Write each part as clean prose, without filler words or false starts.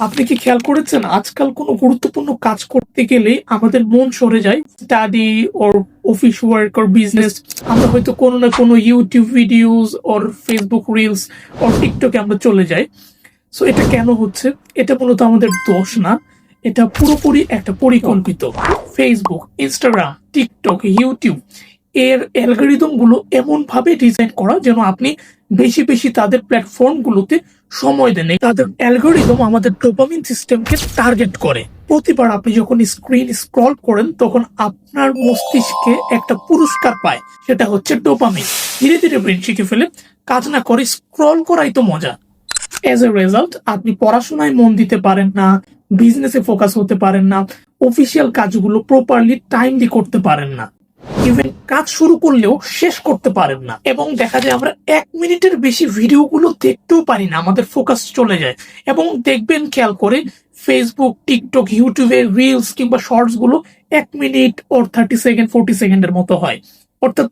আপনি কি খেয়াল করেছেন আজকাল কোনো গুরুত্বপূর্ণ কাজ করতে গেলে আমাদের মন সরে যায়, স্টাডি ওর অফিস ওয়ার্ক ওর বিজনেস। আমরা হয়তো কোনো না কোনো ইউটিউব ভিডিওস ওর ফেসবুক রিলস ওর টিকটকে আমরা চলে যাই। সো এটা কেন হচ্ছে? এটা মূলত আমাদের দোষ না, এটা পুরোপুরি একটা পরিকল্পিত। ফেসবুক, ইনস্টাগ্রাম, টিকটক, ইউটিউব এর অ্যালগরিদম গুলো এমন ভাবে ডিজাইন করা যেন আপনি বেশি বেশি তাদের প্ল্যাটফর্ম গুলোতে সময় দেন। তাদের অ্যালগরিদম আমাদের ডোপামিন সিস্টেমকে টার্গেট করে। প্রতিবার আপনি যখন স্ক্রিন স্ক্রল করেন তখন আপনার মস্তিষ্কে একটা পুরস্কার পায়, সেটা হচ্ছে ডোপামিন। ধীরে ধীরে ব্রেন শিখে ফেলে কাজ না করে স্ক্রল করাই তো মজা। এজ এ রেজাল্ট আপনি পড়াশোনায় মন দিতে পারেন না, বিজনেসে ফোকাস হতে পারেন না, অফিসিয়াল কাজগুলো প্রপারলি টাইমলি করতে পারেন না, ইভেন কাজ শুরু করলেও শেষ করতে পারেন না। এবং দেখা যায় আমরা 1 মিনিটের বেশি ভিডিওগুলো দেখতেও পারি না, আমাদের ফোকাস চলে যায়। এবং দেখবেন খেয়াল করে ফেসবুক, টিকটক, ইউটিউবে রিলস কিংবা শর্টস গুলো 1 মিনিট ওর 30 সেকেন্ড 40 সেকেন্ডের মতো হয়। অর্থাৎ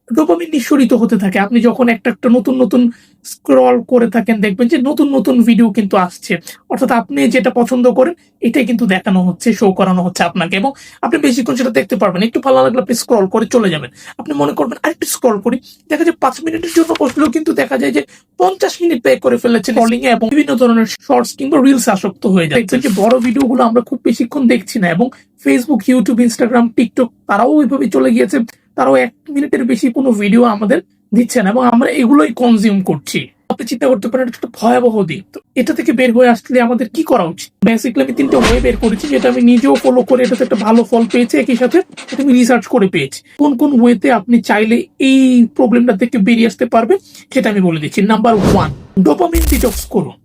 ডোপামিন নিঃসরিত হতে থাকে। আপনি যখন একটা একটা নতুন নতুন স্ক্রল করে থাকেন দেখবেন যে নতুন নতুন ভিডিও কিন্তু আসছে। অর্থাৎ আপনি যেটা পছন্দ করেন এটাই কিন্তু দেখানো হচ্ছে, শো করানো হচ্ছে আপনাকে, এবং আপনি বেশিক্ষণ সেটা দেখতে পারবেন। একটু ভালো লাগলে আপনি স্ক্রল করে চলে যাবেন। আপনি মনে করবেন আরেকটু স্ক্রল করি, দেখা যায় 5 মিনিটের জন্য বসলেও কিন্তু দেখা যায় যে 50 মিনিট ব্যয় করে ফেলেছেন স্ক্রলিং এ, এবং বিভিন্ন ধরনের শর্টস কিংবা রিলস আসক্ত হয়ে যায়। দেখবেন যে বড় ভিডিওগুলো আমরা খুব বেশিক্ষণ দেখছি না, এবং ফেসবুক, ইউটিউব, ইনস্টাগ্রাম, টিকটক তারাও ওইভাবে চলে গিয়েছে। তারাও 1 মিনিটের বেশি কোনো ভিডিও আমাদের দিচ্ছে না, এবং আমরা এগুলোই কনজিউম করছি। আপনি চিন্তা করতে পারেন এটা একটা ভয়াবহ দিক। তো এটা থেকে বের হয়ে আসলে আমাদের কি করা উচিত? বেসিক্যালি আমি 3টে ওয়ে বের করেছি, যেটা আমি নিজেও ফলো করে এটাতে একটা ভালো ফল পেয়েছি, একই সাথে এটা আমি রিসার্চ করে পেয়েছি। কোন কোন ওয়েতে আপনি চাইলে এই প্রবলেমটা থেকে বেরিয়ে আসতে পারবেন সেটা আমি বলে দিচ্ছি। নাম্বার 1, ডোপামিন ডিটক্স করুন।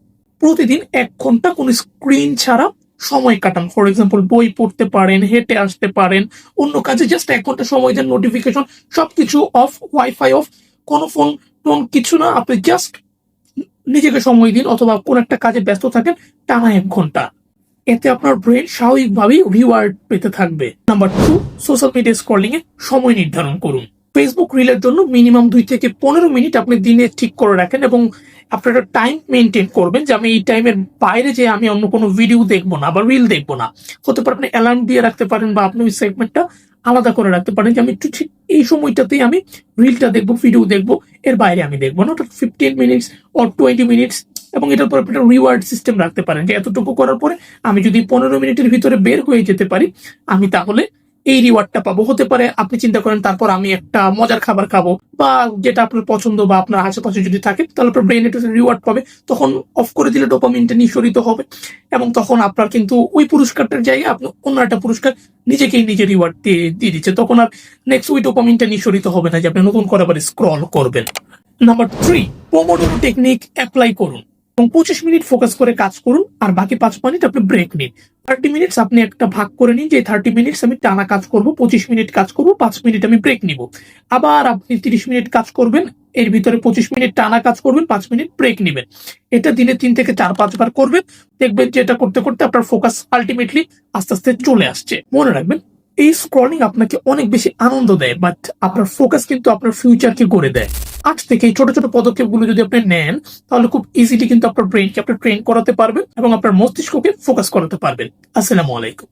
প্রতিদিন 1 ঘন্টা কোনো স্ক্রিন ছাড়া সময় কাটান। ফর এক্সাম্পল বই পড়তে পারেন, হেঁটে আসতে পারেন, অন্য কাজে জাস্ট 1 ঘন্টা সময় দেন। নোটিফিকেশন সবকিছু অফ, ওয়াইফাই অফ, কোনো ফোন টোন কিছু না। আপনি জাস্ট নিজেকে সময় দিন, অথবা কোন একটা কাজে ব্যস্ত থাকেন টানা 1 ঘন্টা। এতে আপনার ব্রেন স্বাভাবিকভাবেই রিওয়ার্ড পেতে থাকবে। নাম্বার 2, সোশ্যাল মিডিয়া স্ক্রলিং এ সময় নির্ধারণ করুন। ফেসবুক রিলের জন্য মিনিমাম 2 থেকে 15 মিনিট আপনি দিনে ঠিক করে রাখেন, এবং আপনার একটা টাইম মেনটেন করবেন যে আমি এই টাইমের বাইরে যে আমি অন্য কোনো ভিডিও দেখবো না বা রিল দেখবো না। হতে পারে আপনি অ্যালার্ম দিয়ে রাখতে পারেন, বা আপনি ওই সেগমেন্টটা আলাদা করে রাখতে পারেন যে আমি একটু ঠিক এই সময়টাতেই আমি রিলটা দেখবো, ভিডিও দেখবো, এর বাইরে আমি দেখবো না। 15 মিনিটস অর 20 মিনিটস। এবং এটার পর আপনি একটা রিওয়ার্ড সিস্টেম রাখতে পারেন যে এতটুকু করার পরে আমি যদি 15 মিনিটের ভিতরে বের হয়ে যেতে পারি, আমি তাহলে এই রিওয়ার্ডটা পাবো। হতে পারে আপনি চিন্তা করেন তারপর আমি একটা মজার খাবার খাবো, বা যেটা আপনার পছন্দ বা আপনার আশেপাশে যদি থাকে, তাহলে আপনার ব্রেন একটা রিওয়ার্ড পাবে। তখন অফ করে দিলে ডোপামিনটা নিঃসরিত হবে, এবং তখন আপনার কিন্তু ওই পুরস্কারটার জায়গায় আপনি অন্য একটা পুরস্কার নিজেকেই নিজে রিওয়ার্ড দিয়ে দিচ্ছে। তখন আর নেক্সট ওই ডোপামিনটা নিঃসরিত হবে না যে আপনি নতুন করে আবার স্ক্রল করবেন। নাম্বার 3, পোমোডোরো টেকনিক অ্যাপ্লাই করুন এবং 25 মিনিট ফোকাস করে কাজ করুন, আর বাকি 5 মিনিট আপনি ব্রেক নিন। 30 মিনিটস আপনি একটা ভাগ করে নিন যে 30 মিনিটস আমি টানা কাজ করব, 25 মিনিট কাজ করব, 5 মিনিট আমি ব্রেক নিব। আবার আপনি 30 মিনিট কাজ করবেন, এর ভিতরে 25 মিনিট টানা কাজ করবেন, 5 মিনিট ব্রেক নিবেন। এটা দিনে 3 থেকে 4-5 বার করবেন। দেখবেন যে এটা করতে করতে আপনার ফোকাস আলটিমেটলি আস্তে আস্তে চলে আসছে। মনে রাখবেন, এই স্ক্রলিং আপনাকে অনেক বেশি আনন্দ দেয়, বাট আপনার ফোকাস কিন্তু আপনার ফিউচারকে গড়ে দেয়। আজ থেকে এই ছোট ছোট পদক্ষেপগুলো যদি আপনি নেন, তাহলে খুব ইজিলি কিন্তু আপনার ব্রেনকে আপনি ট্রেন করাতে পারবেন এবং আপনার মস্তিষ্ককে ফোকাস করাতে পারবেন। আসসালামু আলাইকুম।